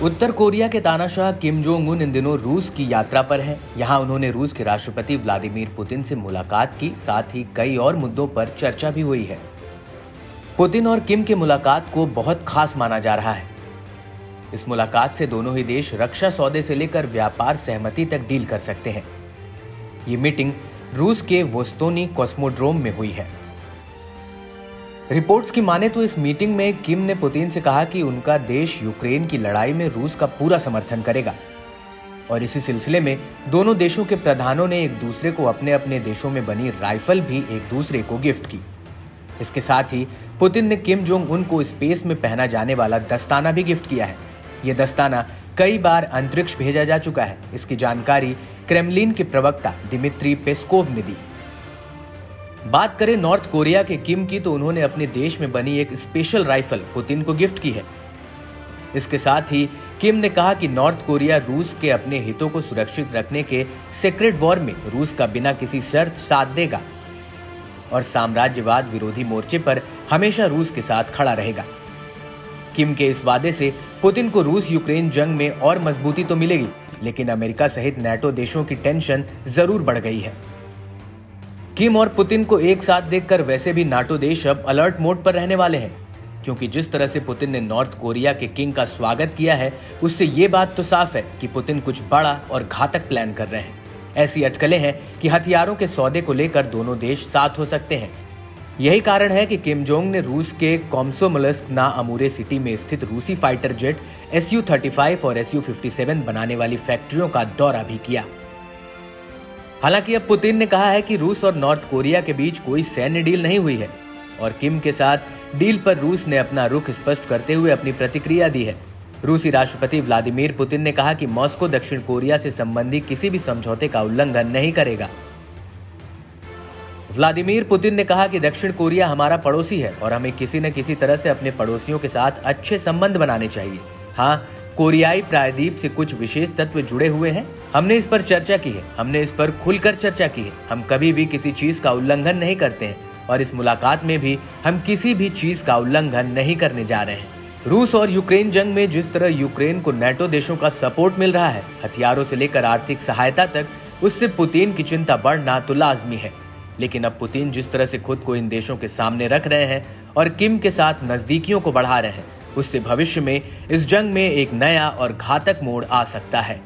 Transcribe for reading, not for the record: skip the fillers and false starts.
उत्तर Korea के तानाशाह Kim Jong Un इन दिनों रूस की यात्रा पर हैं। यहाँ उन्होंने रूस के राष्ट्रपति व्लादिमीर पुतिन से मुलाकात की, साथ ही कई और मुद्दों पर चर्चा भी हुई है। पुतिन और किम की मुलाकात को बहुत खास माना जा रहा है। इस मुलाकात से दोनों ही देश रक्षा सौदे से लेकर व्यापार सहमति तक डील कर सकते हैं। ये मीटिंग रूस के वोस्तोनी कॉस्मोड्रोम में हुई है। रिपोर्ट्स की माने तो इस मीटिंग में किम ने पुतिन से कहा कि उनका देश यूक्रेन की लड़ाई में रूस का पूरा समर्थन करेगा और इसी सिलसिले में दोनों देशों के प्रधानों ने एक दूसरे को अपने अपने देशों में बनी राइफल भी एक दूसरे को गिफ्ट की। इसके साथ ही पुतिन ने किम जोंग उन को स्पेस में पहना जाने वाला दस्ताना भी गिफ्ट किया है। यह दस्ताना कई बार अंतरिक्ष भेजा जा चुका है। इसकी जानकारी क्रेमलिन के प्रवक्ता दिमित्री पेस्कोव ने दी। बात करें नॉर्थ कोरिया के किम की, तो उन्होंने अपने देश में बनी एक स्पेशल राइफल पुतिन को गिफ्ट की है। इसके साथ ही किम ने कहा कि नॉर्थ कोरिया रूस के अपने हितों को सुरक्षित रखने के सीक्रेट वॉर में रूस का बिना किसी शर्त साथ देगा और साम्राज्यवाद विरोधी मोर्चे पर हमेशा रूस के साथ खड़ा रहेगा। किम के इस वादे से पुतिन को रूस यूक्रेन जंग में और मजबूती तो मिलेगी, लेकिन अमेरिका सहित नाटो देशों की टेंशन जरूर बढ़ गई है। किम और पुतिन को एक साथ देखकर वैसे भी नाटो देश अब अलर्ट मोड पर रहने वाले हैं, क्योंकि जिस तरह से पुतिन ने नॉर्थ कोरिया के किंग का स्वागत किया है, उससे ये बात तो साफ है कि पुतिन कुछ बड़ा और घातक प्लान कर रहे हैं। ऐसी अटकलें हैं कि हथियारों के सौदे को लेकर दोनों देश साथ हो सकते हैं। यही कारण है कि किम जोंग ने रूस के कोम्सोमोल्स्क ना अमूरे सिटी में स्थित रूसी फाइटर जेट Su-35 और Su-57 बनाने वाली फैक्ट्रियों का दौरा भी किया। हालांकि अब पुतिन ने कहा है कि रूस और नॉर्थ कोरिया के बीच कोई सैन्य डील नहीं हुई है और किम के साथ डील पर रूस ने अपना रुख स्पष्ट करते हुए अपनी प्रतिक्रिया दी है। रूसी राष्ट्रपति व्लादिमीर पुतिन ने कहा कि मॉस्को दक्षिण कोरिया से संबंधी किसी भी समझौते का उल्लंघन नहीं करेगा। व्लादिमीर पुतिन ने कहा कि दक्षिण कोरिया हमारा पड़ोसी है और हमें किसी न किसी तरह से अपने पड़ोसियों के साथ अच्छे संबंध बनाने चाहिए। हाँ, कोरियाई प्रायद्वीप से कुछ विशेष तत्व जुड़े हुए हैं। हमने इस पर चर्चा की है, हमने इस पर खुलकर चर्चा की है। हम कभी भी किसी चीज का उल्लंघन नहीं करते हैं और इस मुलाकात में भी हम किसी भी चीज का उल्लंघन नहीं करने जा रहे हैं। रूस और यूक्रेन जंग में जिस तरह यूक्रेन को नाटो देशों का सपोर्ट मिल रहा है, हथियारों से लेकर आर्थिक सहायता तक, उससे पुतिन की चिंता बढ़ना तो लाजमी है। लेकिन अब पुतिन जिस तरह से खुद को इन देशों के सामने रख रहे हैं और किम के साथ नजदीकियों को बढ़ा रहे हैं, उससे भविष्य में इस जंग में एक नया और घातक मोड़ आ सकता है।